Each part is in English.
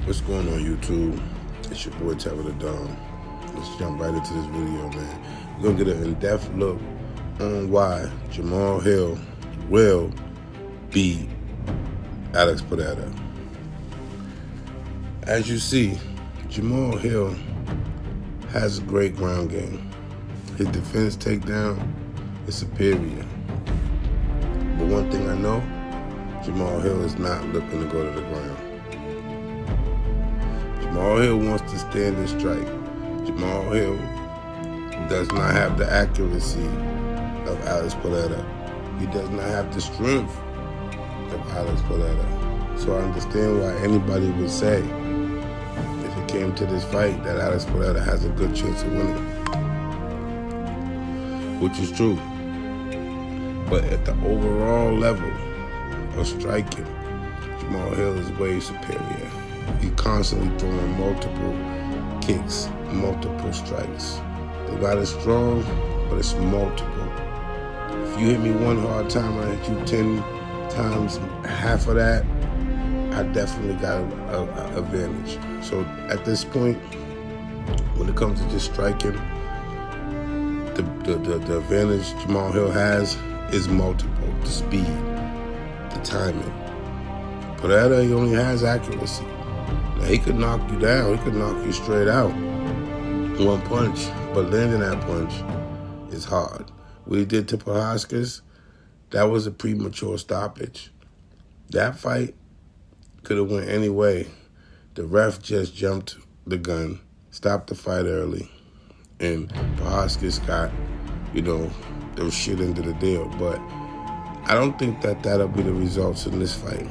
What's going on, YouTube? It's your boy Terror the Dawn. Let's jump right into this video, man. We're gonna get an in-depth look on why Jamahal Hill will beat Alex Pereira. As you see, Jamahal Hill has a great ground game. His defense takedown is superior. But one thing I know, Jamahal Hill is not looking to go to the ground. Jamahal Hill wants to stand and strike. Jamahal Hill does not have the accuracy of Alex Pereira. He does not have the strength of Alex Pereira. So I understand why anybody would say, if it came to this fight, that Alex Pereira has a good chance of winning. Which is true. But at the overall level of striking, Jamahal Hill is way superior. He's constantly throwing multiple kicks, multiple strikes. They're not as strong, but it's multiple. If you hit me one hard time, I hit you 10 times half of that, I definitely got an advantage. So at this point, when it comes to just striking, the advantage Jamahal Hill has is multiple. The speed, the timing. Pereira, he only has accuracy. Now, he could knock you down. He could knock you straight out. One punch. But landing that punch is hard. What he did to Prohaskis, that was a premature stoppage. That fight could have went any way. The ref just jumped the gun, stopped the fight early, and Prohaskis got, the shit into the deal. But I don't think that that'll be the results in this fight.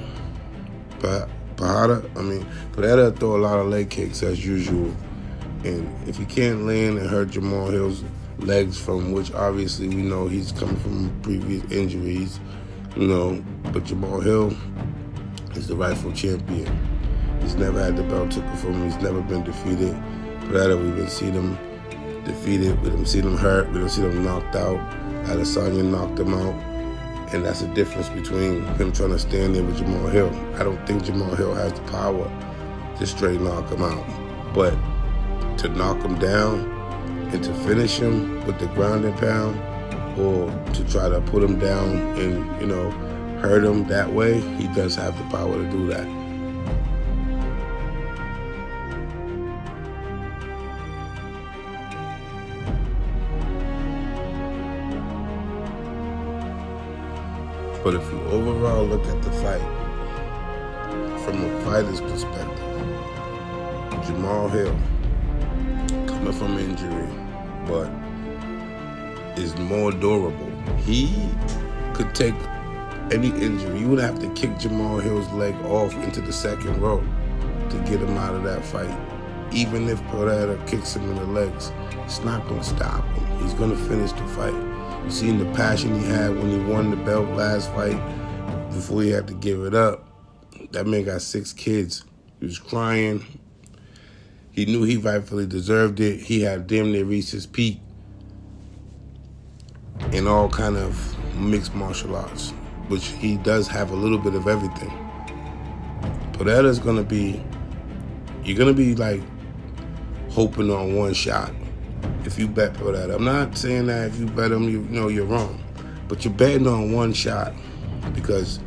But Pereira throw a lot of leg kicks as usual. And if he can't land and hurt Jamahal Hill's legs, from which obviously we know he's coming from previous injuries, but Jamahal Hill is the rightful champion. He's never had the belt taken from him. He's never been defeated. Pereira, we've been seeing him defeated. We didn't see him hurt. We didn't see him knocked out. Adesanya knocked him out. And that's the difference between him trying to stand there with Jamahal Hill. I don't think Jamahal Hill has the power to straight knock him out. But to knock him down and to finish him with the ground and pound, or to try to put him down and, hurt him that way, he does have the power to do that. But if you overall look at the fight from a fighter's perspective, Jamahal Hill, coming from injury, but is more durable. He could take any injury. You would have to kick Jamahal Hill's leg off into the second row to get him out of that fight. Even if Pereira kicks him in the legs, it's not going to stop him. He's going to finish the fight. You seen the passion he had when he won the belt last fight before he had to give it up. That man got 6 kids. He was crying. He knew he rightfully deserved it. He had damn near reached his peak in all kind of mixed martial arts, which he does have a little bit of everything. Pereira's gonna be, you're gonna be like hoping on one shot if you bet Pereira. I'm not saying that if you bet him, you're wrong, but you're betting on one shot, because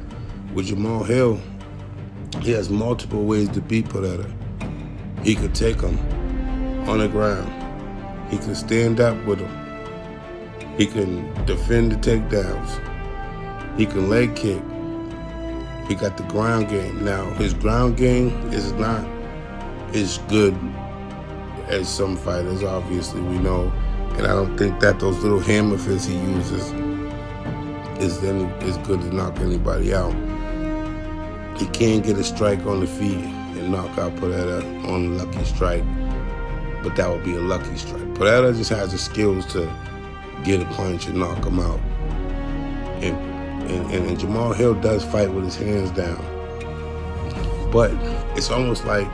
with Jamahal Hill, he has multiple ways to beat Pereira. He could take him on the ground. He can stand up with him. He can defend the takedowns. He can leg kick. He got the ground game. Now, his ground game is not as good as some fighters, obviously, we know. And I don't think that those little hammer fists he uses is good to knock anybody out. He can get a strike on the feet and knock out Pereira on a lucky strike, but that would be a lucky strike. Pereira just has the skills to get a punch and knock him out. And Jamahal Hill does fight with his hands down. But it's almost like,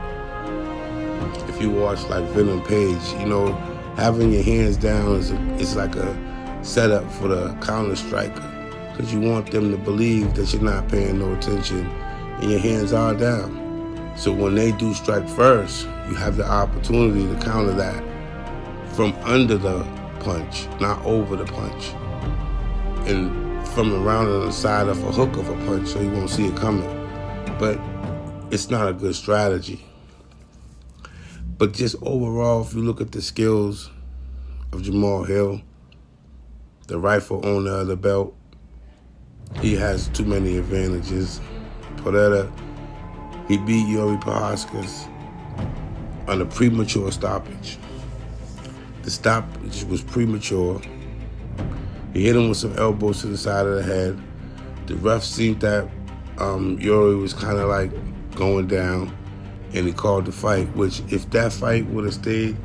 if you watch like Venom Page, having your hands down is like a setup for the counter striker, because you want them to believe that you're not paying no attention and your hands are down. So when they do strike first, you have the opportunity to counter that from under the punch, not over the punch. And from around on the side of a hook of a punch, so you won't see it coming. But it's not a good strategy. But just overall, if you look at the skills of Jamahal Hill, the rightful owner of the belt, he has too many advantages. Pereira, he beat Yuri Prochazka on a premature stoppage. The stoppage was premature. He hit him with some elbows to the side of the head. The ref seen that Yuri was kind of like going down, and he called the fight, which if that fight would have stayed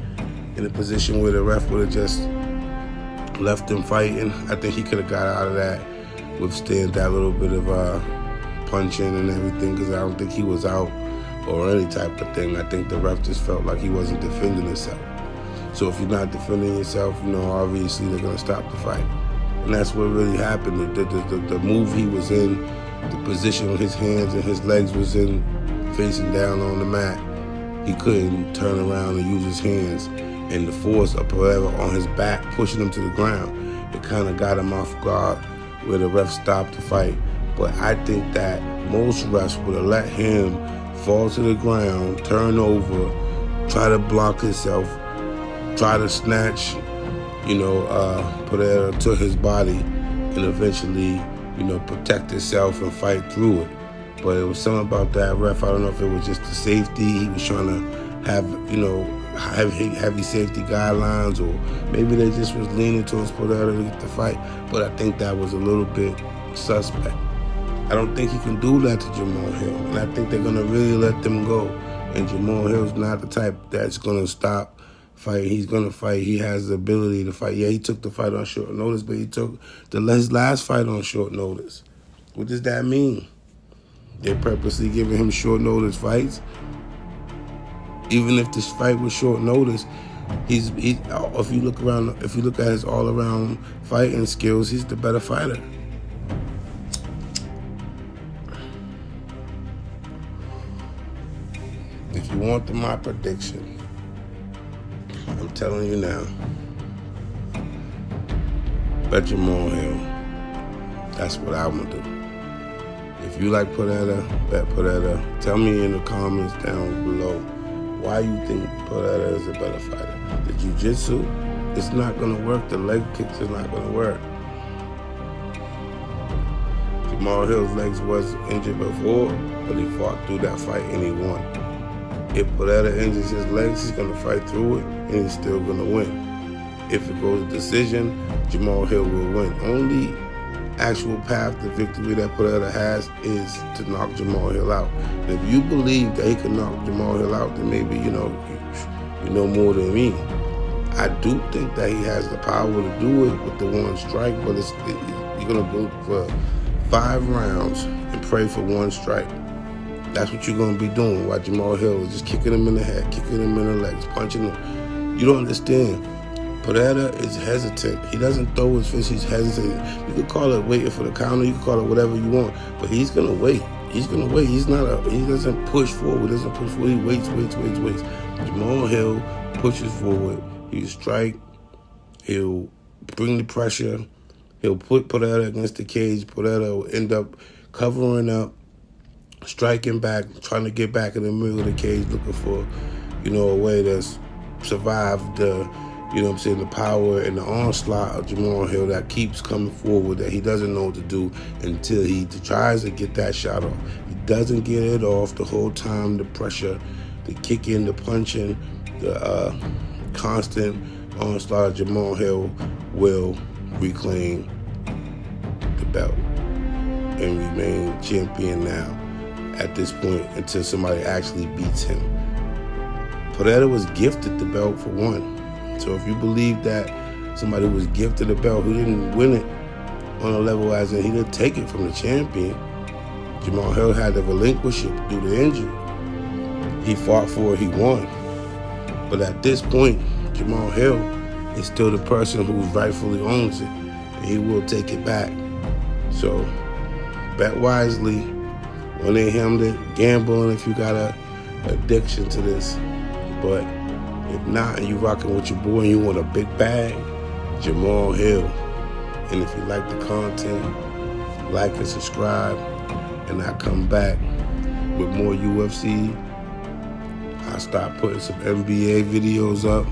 in a position where the ref would have just left him fighting, I think he could have got out of that, withstand that little bit of punching and everything, because I don't think he was out or any type of thing. I think the ref just felt like he wasn't defending himself. So if you're not defending yourself, obviously they're going to stop the fight. And that's what really happened. The move he was in, the position his hands and his legs was in, facing down on the mat, he couldn't turn around and use his hands. And the force of Pereira on his back, pushing him to the ground, it kind of got him off guard where the ref stopped the fight. But I think that most refs would have let him fall to the ground, turn over, try to block himself, try to snatch, Pereira to his body, and eventually, protect himself and fight through it. But it was something about that ref. I don't know if it was just the safety. He was trying to have, heavy safety guidelines, or maybe they just was leaning towards Pereira to get the fight. But I think that was a little bit suspect. I don't think he can do that to Jamahal Hill, and I think they're going to really let them go. And Jamahal Hill's not the type that's going to stop fighting. He's going to fight. He has the ability to fight. Yeah, he took the fight on short notice, but he took his last fight on short notice. What does that mean? They're purposely giving him short notice fights. Even if this fight was short notice, if you look at his all around fighting skills, he's the better fighter. If you want my prediction, I'm telling you now, bet Jamahal Hill. That's what I'm gonna do. If you like Pereira, bet Pereira. Tell me in the comments down below why you think Pereira is a better fighter. The jiu-jitsu, it's not going to work. The leg kicks is not going to work. Jamahal Hill's legs was injured before, but he fought through that fight and he won. If Pereira injures his legs, he's going to fight through it and he's still going to win. If it goes to decision, Jamahal Hill will win. Only actual path to victory that Pereira has is to knock Jamahal Hill out. And if you believe that he can knock Jamahal Hill out, then maybe you know more than me. I do think that he has the power to do it with the one strike, but you're gonna go for 5 rounds and pray for one strike. That's what you're gonna be doing while Jamahal Hill is just kicking him in the head, kicking him in the legs, punching him. You don't understand. Pereira is hesitant. He doesn't throw his fist, he's hesitant. You could call it waiting for the counter, you could call it whatever you want, but he's gonna wait. He doesn't push forward, he waits. Jamahal Hill pushes forward, he'll strike, he'll bring the pressure, he'll put Pereira against the cage. Pereira will end up covering up, striking back, trying to get back in the middle of the cage, looking for, a way to survive the the power and the onslaught of Jamahal Hill that keeps coming forward, that he doesn't know what to do until he tries to get that shot off. He doesn't get it off the whole time. The pressure, the kicking, the punching, the constant onslaught of Jamahal Hill will reclaim the belt and remain champion now at this point until somebody actually beats him. Pereira was gifted the belt for one. So if you believe that somebody was gifted a belt who didn't win it on a level as in he didn't take it from the champion, Jamahal Hill had to relinquish it due to injury. He fought for it, he won. But at this point, Jamahal Hill is still the person who rightfully owns it, and he will take it back. So bet wisely, one-800, gamble, and if you got a addiction to this. But if not, and you rocking with your boy and you want a big bag, Jamahal Hill. And if you like the content, like and subscribe. And I come back with more UFC. I start putting some NBA videos up.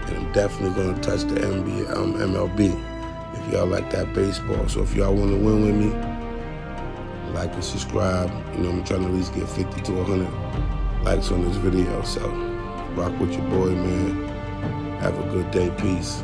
And I'm definitely going to touch the MLB if y'all like that baseball. So if y'all want to win with me, like and subscribe. You know, I'm trying to at least get 50 to 100 likes on this video. So rock with your boy, man. Have a good day. Peace.